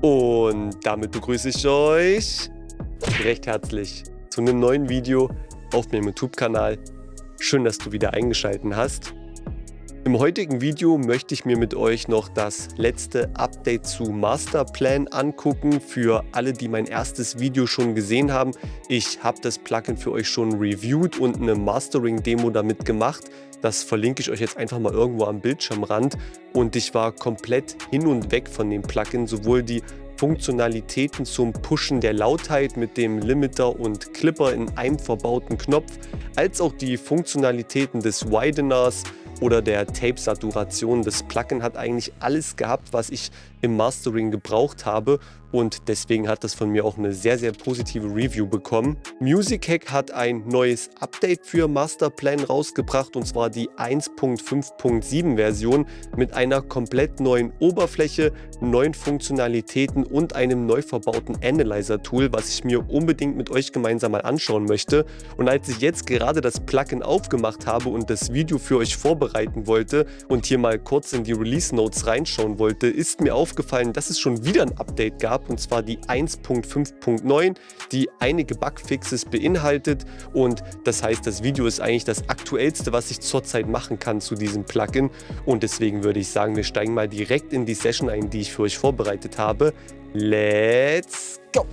Und damit begrüße ich euch recht herzlich zu einem neuen Video auf meinem YouTube-Kanal. Schön, dass du wieder eingeschaltet hast. Im heutigen Video möchte ich mir mit euch noch das letzte Update zu Masterplan angucken. Für alle, die mein erstes Video schon gesehen haben, ich habe das Plugin für euch schon reviewed und eine Mastering-Demo damit gemacht. Das verlinke ich euch jetzt einfach mal irgendwo am Bildschirmrand. Und ich war komplett hin und weg von dem Plugin, sowohl die Funktionalitäten zum Pushen der Lautheit mit dem Limiter und Clipper in einem verbauten Knopf, als auch die Funktionalitäten des Wideners oder der Tape-Saturation. Das Plugin hat eigentlich alles gehabt, was ich im Mastering gebraucht habe, und deswegen hat das von mir auch eine sehr, sehr positive Review bekommen. Music Hack hat ein neues Update für Masterplan rausgebracht, und zwar die 1.5.7 Version mit einer komplett neuen Oberfläche, neuen Funktionalitäten und einem neu verbauten Analyzer-Tool, was ich mir unbedingt mit euch gemeinsam mal anschauen möchte. Und als ich jetzt gerade das Plugin aufgemacht habe und das Video für euch vorbereiten wollte und hier mal kurz in die Release Notes reinschauen wollte, ist mir aufgefallen, dass es schon wieder ein Update gab, und zwar die 1.5.9, die einige Bugfixes beinhaltet, und das heißt, das Video ist eigentlich das aktuellste, was ich zurzeit machen kann zu diesem Plugin, und deswegen würde ich sagen, wir steigen mal direkt in die Session ein, die ich für euch vorbereitet habe. Let's go!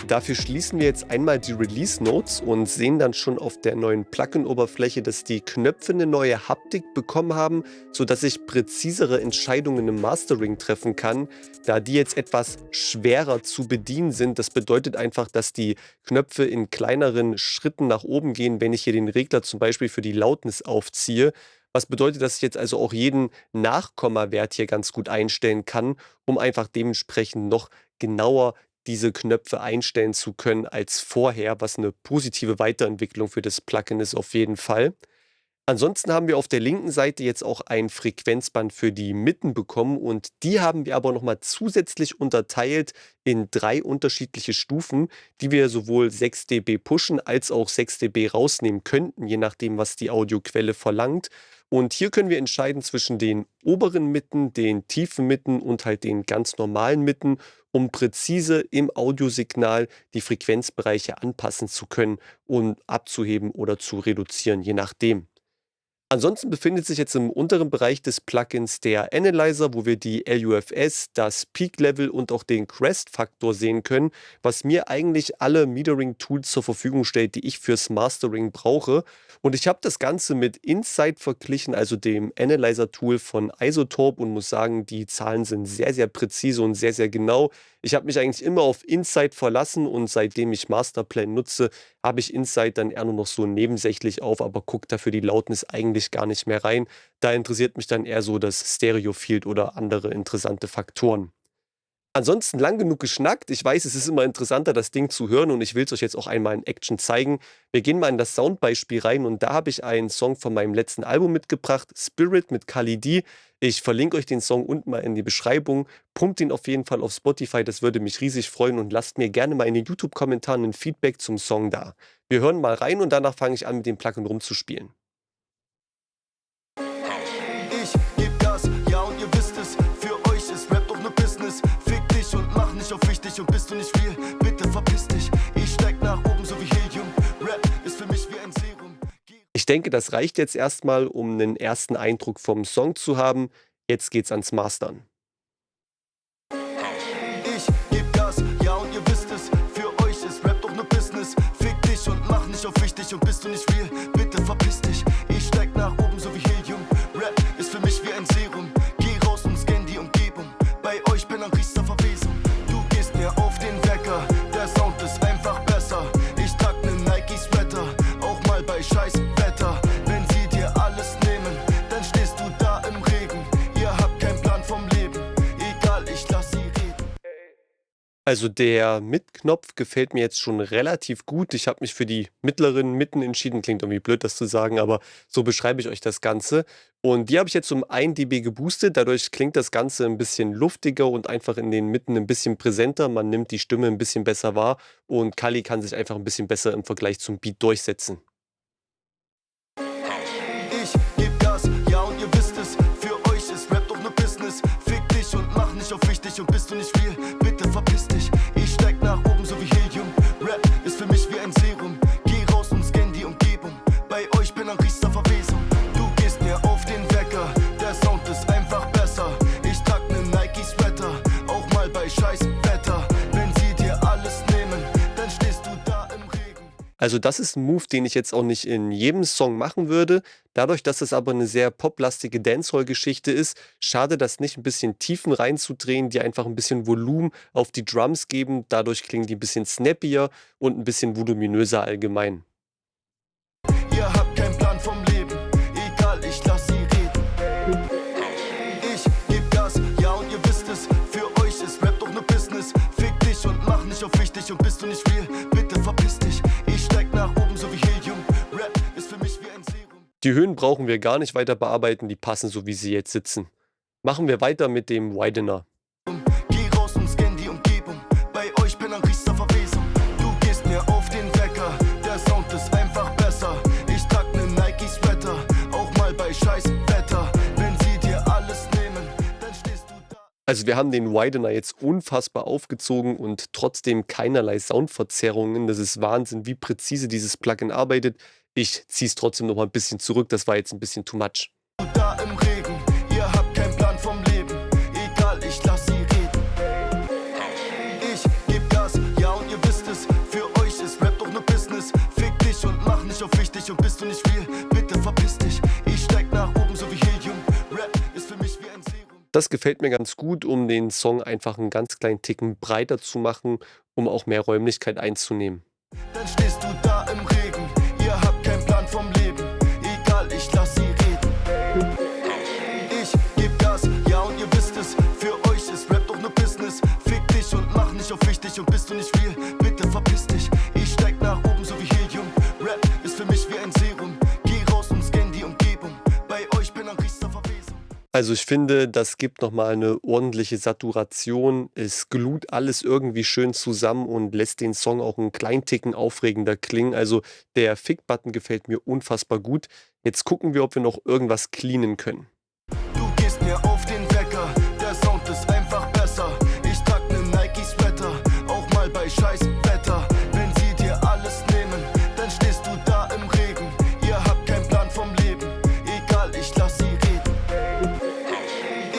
Dafür schließen wir jetzt einmal die Release Notes und sehen dann schon auf der neuen Plugin-Oberfläche, dass die Knöpfe eine neue Haptik bekommen haben, sodass ich präzisere Entscheidungen im Mastering treffen kann, da die jetzt etwas schwerer zu bedienen sind. Das bedeutet einfach, dass die Knöpfe in kleineren Schritten nach oben gehen, wenn ich hier den Regler zum Beispiel für die Lautness aufziehe. Was bedeutet, dass ich jetzt also auch jeden Nachkommawert hier ganz gut einstellen kann, um einfach dementsprechend noch genauer diese Knöpfe einstellen zu können als vorher, was eine positive Weiterentwicklung für das Plugin ist auf jeden Fall. Ansonsten haben wir auf der linken Seite jetzt auch ein Frequenzband für die Mitten bekommen, und die haben wir aber nochmal zusätzlich unterteilt in 3 unterschiedliche Stufen, die wir sowohl 6 dB pushen als auch 6 dB rausnehmen könnten, je nachdem, was die Audioquelle verlangt. Und hier können wir entscheiden zwischen den oberen Mitten, den tiefen Mitten und halt den ganz normalen Mitten, um präzise im Audiosignal die Frequenzbereiche anpassen zu können und abzuheben oder zu reduzieren, je nachdem. Ansonsten befindet sich jetzt im unteren Bereich des Plugins der Analyzer, wo wir die LUFS, das Peak-Level und auch den Crest-Faktor sehen können, was mir eigentlich alle Metering-Tools zur Verfügung stellt, die ich fürs Mastering brauche. Und ich habe das Ganze mit Insight verglichen, also dem Analyzer-Tool von iZotope, und muss sagen, die Zahlen sind sehr, sehr präzise und sehr, sehr genau. Ich habe mich eigentlich immer auf Insight verlassen, und seitdem ich Masterplan nutze, habe ich Insight dann eher nur noch so nebensächlich auf, aber gucke dafür die Lautness eigentlich gar nicht mehr rein. Da interessiert mich dann eher so das Stereo-Field oder andere interessante Faktoren. Ansonsten lang genug geschnackt. Ich weiß, es ist immer interessanter, das Ding zu hören, und ich will es euch jetzt auch einmal in Action zeigen. Wir gehen mal in das Soundbeispiel rein, und da habe ich einen Song von meinem letzten Album mitgebracht, Spirit mit Kali D. Ich verlinke euch den Song unten mal in die Beschreibung. Pumpt ihn auf jeden Fall auf Spotify, das würde mich riesig freuen, und lasst mir gerne mal in den YouTube-Kommentaren ein Feedback zum Song da. Wir hören mal rein, und danach fange ich an, mit dem Plugin rumzuspielen. Ich geb Gas, ja, und ihr wisst es, für euch ist Rap doch nur Business. Fick dich und mach nicht auf wichtig, und bist du nicht real, bitte verpiss dich. Ich steig nach oben so wie Helium, Rap ist für mich wie ein Serum. Ich denke, das reicht jetzt erstmal, um einen ersten Eindruck vom Song zu haben. Jetzt geht's ans Mastern. Ich geb Gas, ja, und ihr wisst es, für euch ist Rap doch nur Business. Fick dich und mach nicht auf wichtig, und bist du nicht real, bitte verpiss dich. Ich steig nach oben so wie Helium, Rap ist für mich wie ein Serum. Geh raus und scan die Umgebung, bei euch bin ein riechster Verwesung. Du gehst mir auf den Wecker, der Sound ist einfach besser. Ich trag ne Nike-Sweater, auch mal bei scheiß Wetter. Wenn sie dir alles nehmen, dann stehst du da im Regen. Ihr habt keinen Plan vom Leben, egal, ich lass sie reden. Also der Mit-Knopf gefällt mir jetzt schon relativ gut. Ich habe mich für die mittleren Mitten entschieden. Klingt irgendwie blöd, das zu sagen, aber so beschreibe ich euch das Ganze. Und die habe ich jetzt um 1 dB geboostet. Dadurch klingt das Ganze ein bisschen luftiger und einfach in den Mitten ein bisschen präsenter. Man nimmt die Stimme ein bisschen besser wahr, und Kali kann sich einfach ein bisschen besser im Vergleich zum Beat durchsetzen. Ich geb Gas, ja, und ihr wisst es, für euch ist Rap doch nur Business. Fick dich und mach nicht nicht auf wichtig und bist du nicht real, bitte verpiss dich. Ich steig nach oben so wie Helium. Rap ist für mich wie ein Serum. Geh raus und scan die Umgebung. Bei euch bin ein riechster Verwesung. Du gehst mir auf den Wecker, der Sound ist einfach besser. Ich trag ne Nike-Sweater, auch mal bei scheiß Wetter. Wenn sie dir alles nehmen, dann stehst du da im Regen. Also das ist ein Move, den ich jetzt auch nicht in jedem Song machen würde. Dadurch, dass es aber eine sehr poplastige Dancehall-Geschichte ist, schade das nicht, ein bisschen Tiefen reinzudrehen, die einfach ein bisschen Volumen auf die Drums geben. Dadurch klingen die ein bisschen snappier und ein bisschen voluminöser allgemein. Ihr habt keinen Plan vom Leben, egal, ich lass sie reden. Ich geb Gas, ja und ihr wisst es, für euch ist Rap doch nur Business. Fick dich und mach nicht auf wichtig und bist du nicht real, bitte verpiss dich. Ich steig nach oben so wie Helium, Rap ist für mich wie ein Serum. Die Höhen brauchen wir gar nicht weiter bearbeiten, die passen so, wie sie jetzt sitzen. Machen wir weiter mit dem Widener. Geh raus und scan die Umgebung, bei euch bin ein riechster Verwesung. Du gehst mir auf den Wecker, der Sound ist einfach besser. Ich trag ne Nike-Sweater, auch mal bei scheiß Wetter. Wenn sie dir alles nehmen, dann stehst du da. Also wir haben den Widener jetzt unfassbar aufgezogen und trotzdem keinerlei Soundverzerrungen. Das ist Wahnsinn, wie präzise dieses Plugin arbeitet. Ich ziehe es trotzdem noch mal ein bisschen zurück, das war jetzt ein bisschen too much. Du da im Regen, ihr habt keinen Plan vom Leben, egal, ich lass sie reden. Ich geb Gas, ja und ihr wisst es, für euch ist Rap doch nur Business. Fick dich und mach nicht auf wichtig und bist du nicht real, bitte verpiss dich. Ich steig nach oben so wie Helium, Rap ist für mich wie ein Serum. Das gefällt mir ganz gut, um den Song einfach einen ganz kleinen Ticken breiter zu machen, um auch mehr Räumlichkeit einzunehmen. Dann stehst du da im Regen, ihr habt keinen Plan vom Leben, egal, ich lass sie reden. Ich geb Gas, ja und ihr wisst es, für euch ist Rap doch nur Business. Fick dich und mach nicht auf wichtig und bist du nicht real, bitte verpiss dich. Ich steig nach oben so wie Helium, Rap ist für mich wie ein Serum. Geh raus und scan die Umgebung, bei euch bin ein riechster Verwesung. Also ich finde, das gibt nochmal eine ordentliche Saturation. Es glut alles irgendwie schön zusammen und lässt den Song auch einen kleinen Ticken aufregender klingen. Also der Fick-Button gefällt mir unfassbar gut. Jetzt gucken wir, ob wir noch irgendwas cleanen können. Du gehst mir auf den Wecker, der Sound ist einfach besser. Ich trag ne Nike-Sweater, auch mal bei scheiß Wetter. Wenn sie dir alles nehmen, dann stehst du da im Regen. Ihr habt keinen Plan vom Leben, egal, ich lass sie reden.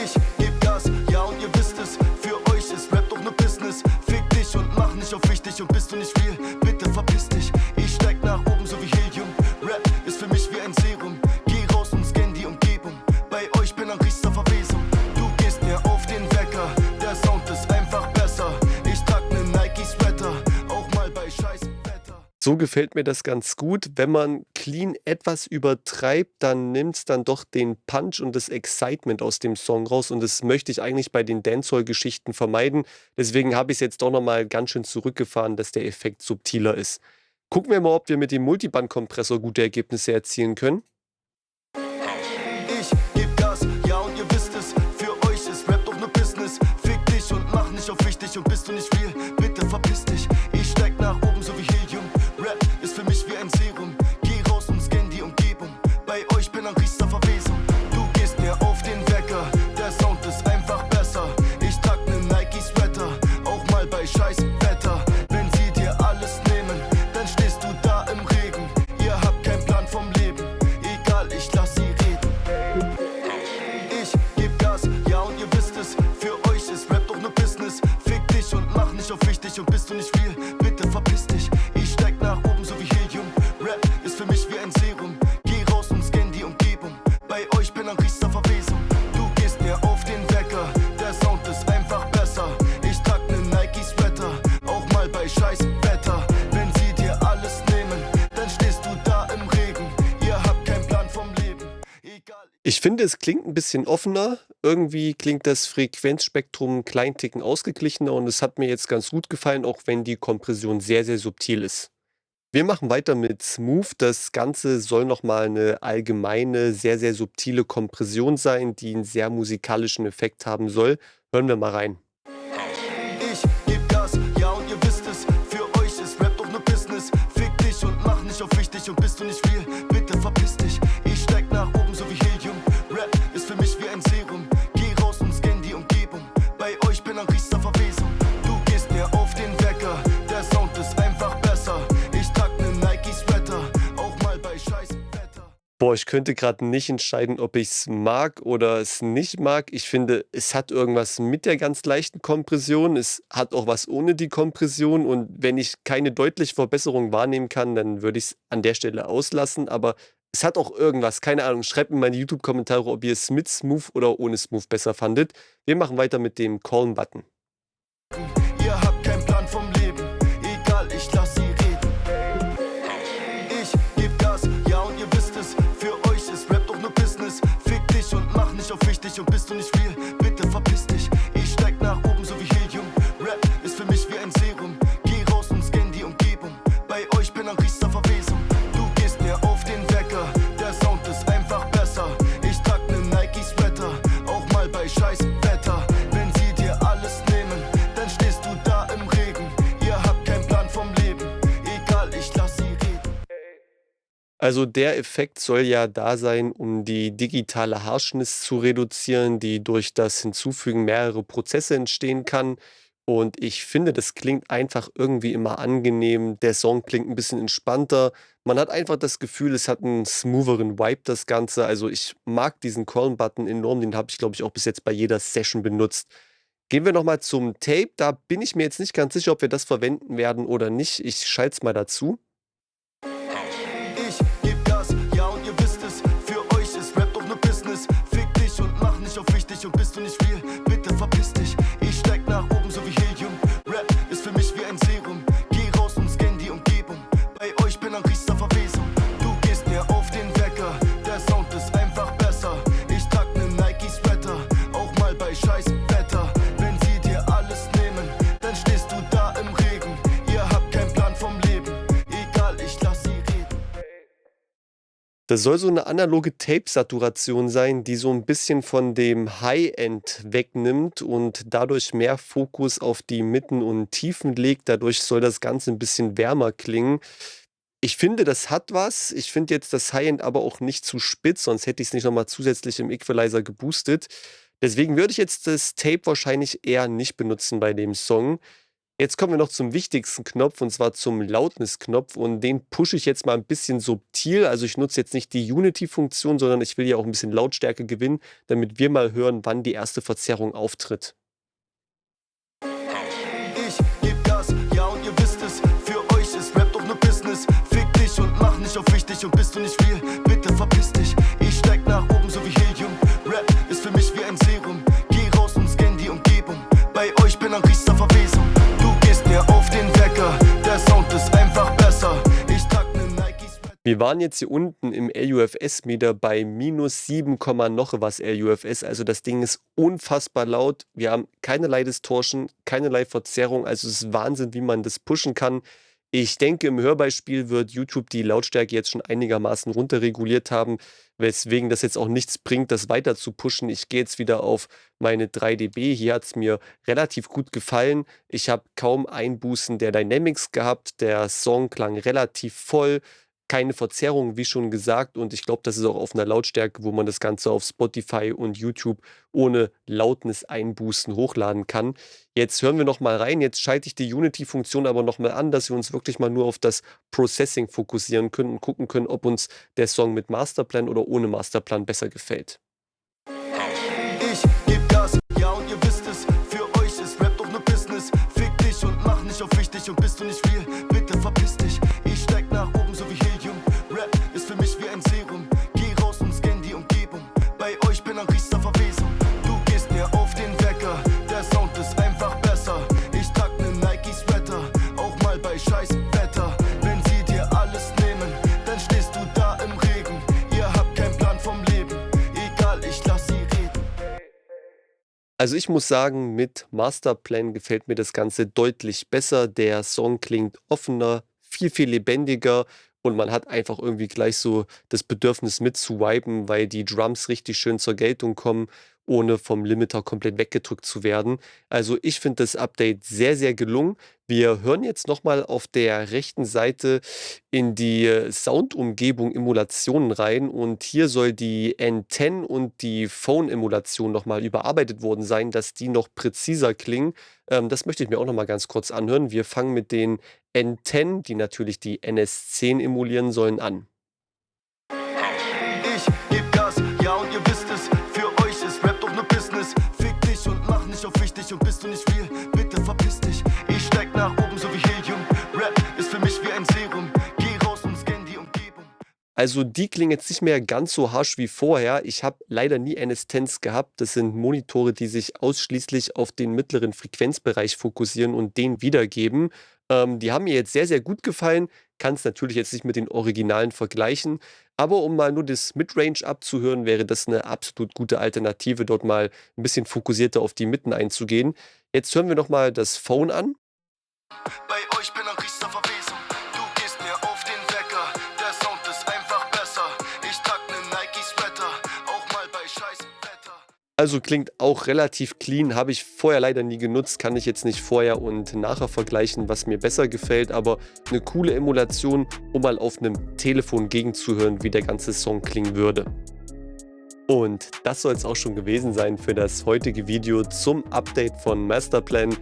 Ich geb Gas, ja und ihr wisst es, für euch ist Rap doch nur Business. Fick dich und mach nicht auf wichtig und bist du nicht real, bitte verpiss dich. Ich steig nach oben so wie Helium, Rap ist für mich wie ein Serum. Geh raus und scan die Umgebung, bei euch bin ein riechster Verwesung. Du gehst mir auf den Wecker, der Sound ist einfach besser. Ich trag ne Nike-Sweater, auch mal bei scheiß Wetter. So gefällt mir das ganz gut. Wenn man clean etwas übertreibt, dann nimmt es dann doch den Punch und das Excitement aus dem Song raus. Und das möchte ich eigentlich bei den Dancehall-Geschichten vermeiden. Deswegen habe ich es jetzt doch nochmal ganz schön zurückgefahren, dass der Effekt subtiler ist. Gucken wir mal, ob wir mit dem Multiband-Kompressor gute Ergebnisse erzielen können. Ich geb Gas, ja und ihr wisst es, für euch ist Rap doch nur Business. Fick dich und mach nicht auf wichtig und bist du nicht real, bitte verpiss dich. Ich steig nach oben so wie Helium, Rap ist für mich wie ein Serum. Geh raus und scan die Umgebung, bei euch bin ein riechster Verwesung. Du gehst mir auf den Wecker, der Sound ist einfach besser. Ich trag ne Nike-Sweater, auch mal bei scheiß Wetter. Wenn sie dir alles nehmen, dann stehst du da im Regen. Ihr habt keinen Plan vom Leben, egal, ich lass sie reden. Ich geb Gas, ja und ihr wisst es, für euch ist Rap doch nur Business. Fick dich und mach nicht auf wichtig und bist du nicht real, bitte verpiss dich. Ich steig nach oben so wie Helium, Rap ist für mich wie ein Serum. Geh raus und scan die Umgebung, bei euch bin ein riechster Verwesung. Du gehst mir auf den Wecker, der Sound ist einfach besser. Ich trag ne Nike-Sweater, auch mal bei scheiß Wetter. Wenn sie dir alles nehmen, dann stehst du da im Regen. Ihr habt keinen Plan vom Leben, egal. Ich finde, es klingt ein bisschen offener. Irgendwie klingt das Frequenzspektrum einen kleinen Ticken ausgeglichener und es hat mir jetzt ganz gut gefallen, auch wenn die Kompression sehr, sehr subtil ist. Wir machen weiter mit Smooth. Das Ganze soll nochmal eine allgemeine, sehr, sehr subtile Kompression sein, die einen sehr musikalischen Effekt haben soll. Hören wir mal rein. Ich geb Gas, ja und ihr wisst es, für euch ist Rap doch nur Business. Fick dich und mach nicht auf wichtig und bist du nicht real, bitte verpiss dich. Ich steig nach oben so wie Helium, Rap ist für mich wie ein Serum. Geh raus und scan die Umgebung, bei Boah, ich könnte gerade nicht entscheiden, ob ich es mag oder es nicht mag. Ich finde, es hat irgendwas mit der ganz leichten Kompression. Es hat auch was ohne die Kompression. Und wenn ich keine deutliche Verbesserung wahrnehmen kann, dann würde ich es an der Stelle auslassen. Aber es hat auch irgendwas, keine Ahnung. Schreibt in meine YouTube-Kommentare, ob ihr es mit Smooth oder ohne Smooth besser fandet. Wir machen weiter mit dem Calm-Button. Ihr habt keinen Plan vom Leben, egal, ich lass sie reden. Ich geb Gas, ja und ihr wisst es, für euch ist Rap doch nur Business. Fick dich und mach nicht auf wichtig und bist du nicht real, bitte verpiss dich. Ich steig nach oben so wie Helium, Rap ist für mich wie ein Serum. Geh raus und scan die Umgebung, bei euch bin ein riechster Verwesung. Du gehst mir auf den Wecker, der Sound ist einfach besser. Ich trag ne Nike-Sweater, auch mal bei scheiß Wetter. Wenn sie dir alles nehmen, dann stehst du da im Regen. Ihr habt keinen Plan vom Leben, egal, ich lass sie reden. Also der Effekt soll ja da sein, um die digitale Harshness zu reduzieren, die durch das Hinzufügen mehrerer Prozesse entstehen kann. Und ich finde, das klingt einfach irgendwie immer angenehm. Der Song klingt ein bisschen entspannter. Man hat einfach das Gefühl, es hat einen smootheren Vibe, das Ganze. Also ich mag diesen Calm-Button enorm. Den habe ich, glaube ich, auch bis jetzt bei jeder Session benutzt. Gehen wir nochmal zum Tape. Da bin ich mir jetzt nicht ganz sicher, ob wir das verwenden werden oder nicht. Ich schalte es mal dazu. Ich geb Gas, ja und ihr wisst es, für euch ist Rap doch nur Business. Fick dich und mach nicht auf wichtig und bist du nicht real, bitte verpiss dich. Ich steig nach oben so wie Helium, Rap ist für mich wie ein Serum. Geh raus und scan die Umgebung, bei euch bin ein riechster Verwesung. Du gehst mir auf den Wecker, der Sound ist einfach besser. Ich trag ne Nike-Sweater, auch mal bei scheiß Wetter. Wenn sie dir alles nehmen, dann stehst du da im Regen. Ihr habt keinen Plan vom Leben, egal, ich lass sie reden. Das soll so eine analoge Tape-Saturation sein, die so ein bisschen von dem High-End wegnimmt und dadurch mehr Fokus auf die Mitten und Tiefen legt. Dadurch soll das Ganze ein bisschen wärmer klingen. Ich finde, das hat was. Ich finde jetzt das High-End aber auch nicht zu spitz, sonst hätte ich es nicht noch mal zusätzlich im Equalizer geboostet. Deswegen würde ich jetzt das Tape wahrscheinlich eher nicht benutzen bei dem Song. Jetzt kommen wir noch zum wichtigsten Knopf, und zwar zum Loudness-Knopf, und den pushe ich jetzt mal ein bisschen subtil. Also ich nutze jetzt nicht die Unity-Funktion, sondern ich will ja auch ein bisschen Lautstärke gewinnen, damit wir mal hören, wann die erste Verzerrung auftritt. Ich geb Gas, ja und ihr wisst es, für euch ist Rap doch nur Business. Fick dich und mach nicht auf wichtig und bist du nicht real, bitte verpiss dich. Ich steig nach oben so wie Helium, Rap ist für mich wie ein Serum. Geh raus und scan die Umgebung, bei euch bin ein riechster Verwesung. Du gehst mir auf den Wecker, der Sound ist einfach besser. Ich trag ne Nike-Sweater. Wir waren jetzt hier unten im LUFS-Meter bei minus 7, noch was LUFS. Also das Ding ist unfassbar laut. Wir haben keinerlei Distortion, keinerlei Verzerrung. Also es ist Wahnsinn, wie man das pushen kann. Ich denke, im Hörbeispiel wird YouTube die Lautstärke jetzt schon einigermaßen runterreguliert haben, weswegen das jetzt auch nichts bringt, das weiter zu pushen. Ich gehe jetzt wieder auf meine 3 dB. Hier hat es mir relativ gut gefallen. Ich habe kaum Einbußen der Dynamics gehabt. Der Song klang relativ voll. Keine Verzerrung, wie schon gesagt, und ich glaube, das ist auch auf einer Lautstärke, wo man das Ganze auf Spotify und YouTube ohne Loudness-Einbußen hochladen kann. Jetzt hören wir noch mal rein. Jetzt schalte ich die Unity-Funktion aber noch mal an, dass wir uns wirklich mal nur auf das Processing fokussieren können und gucken können, ob uns der Song mit Masterplan oder ohne Masterplan besser gefällt. Ich geb Gas, ja und ihr wisst es, für euch ist Rap doch nur Business. Fick dich und mach nicht auf wichtig und bist du nicht real, bitte verpiss dich. Ich steig nach oben so wie Helium, Rap ist für mich wie ein Serum. Geh raus und scan die Umgebung, bei euch bin ein riechster Verwesung. Du gehst mir auf den Wecker, der Sound ist einfach besser. Ich trag ne Nike-Sweater, auch mal bei scheiß Wetter. Wenn sie dir alles nehmen, dann stehst du da im Regen. Ihr habt keinen Plan vom Leben, egal, ich lass sie reden. Also ich muss sagen, mit Masterplan gefällt mir das Ganze deutlich besser. Der Song klingt offener, viel lebendiger, und man hat einfach irgendwie gleich so das Bedürfnis mitzuviben, weil die Drums richtig schön zur Geltung kommen, ohne vom Limiter komplett weggedrückt zu werden. Also ich finde das Update sehr gelungen. Wir hören jetzt nochmal auf der rechten Seite in die Soundumgebung Emulationen rein, und hier soll die N10 und die Phone-Emulation nochmal überarbeitet worden sein, dass die noch präziser klingen. Das möchte ich mir auch nochmal ganz kurz anhören. Wir fangen mit den N10, die natürlich die NS10 emulieren sollen, an. dich und bist du nicht real, bitte verpiss dich. Ich steig nach oben so wie Helium. Rap ist für mich wie ein Serum. Geh raus und scan die Umgebung. Also die klingen jetzt nicht mehr ganz so harsch wie vorher. Ich habe leider nie eine Stance gehabt. Das sind Monitore, die sich ausschließlich auf den mittleren Frequenzbereich fokussieren und den wiedergeben. Die haben mir jetzt sehr, sehr gut gefallen. Kann es natürlich jetzt nicht mit den Originalen vergleichen. Aber um mal nur das Midrange abzuhören, wäre das eine absolut gute Alternative, dort mal ein bisschen fokussierter auf die Mitten einzugehen. Jetzt hören wir nochmal das Phone an. Bei euch bin ein Riester Verwesung. Du gehst mir auf den Wecker. Der Sound ist einfach besser. Ich trag ne Nike-Sweater, auch mal bei scheiß Wetter. Also klingt auch relativ clean, habe ich vorher leider nie genutzt, kann ich jetzt nicht vorher und nachher vergleichen, was mir besser gefällt, aber eine coole Emulation, um mal auf einem Telefon gegenzuhören, wie der ganze Song klingen würde. Und das soll es auch schon gewesen sein für das heutige Video zum Update von Masterplan.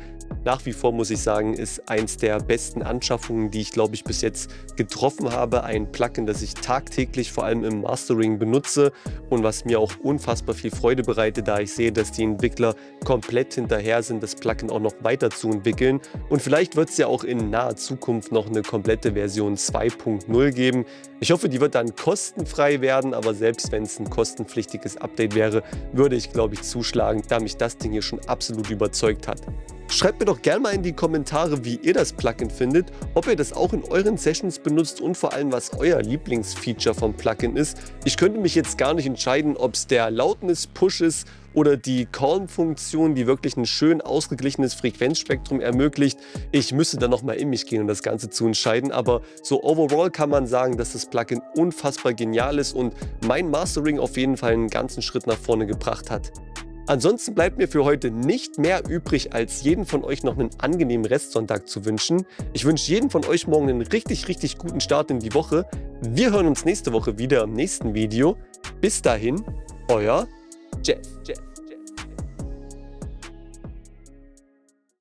Nach wie vor muss ich sagen, ist eins der besten Anschaffungen, die ich glaube ich bis jetzt getroffen habe. Ein Plugin, das ich tagtäglich vor allem im Mastering benutze und was mir auch unfassbar viel Freude bereitet, da ich sehe, dass die Entwickler komplett hinterher sind, das Plugin auch noch weiter zu entwickeln. Und vielleicht wird es ja auch in naher Zukunft noch eine komplette Version 2.0 geben. Ich hoffe, die wird dann kostenfrei werden, aber selbst wenn es ein kostenpflichtiges Update wäre, würde ich glaube ich zuschlagen, da mich das Ding hier schon absolut überzeugt hat. Schreibt mir doch gerne mal in die Kommentare, wie ihr das Plugin findet, ob ihr das auch in euren Sessions benutzt und vor allem, was euer Lieblingsfeature vom Plugin ist. Ich könnte mich jetzt gar nicht entscheiden, ob es der Loudness-Push ist oder die Calm-Funktion, die wirklich ein schön ausgeglichenes Frequenzspektrum ermöglicht. Ich müsste dann nochmal in mich gehen, um das Ganze zu entscheiden, aber so overall kann man sagen, dass das Plugin unfassbar genial ist und mein Mastering auf jeden Fall einen ganzen Schritt nach vorne gebracht hat. Ansonsten bleibt mir für heute nicht mehr übrig, als jedem von euch noch einen angenehmen Restsonntag zu wünschen. Ich wünsche jedem von euch morgen einen richtig, richtig guten Start in die Woche. Wir hören uns nächste Woche wieder im nächsten Video. Bis dahin, euer Jeff.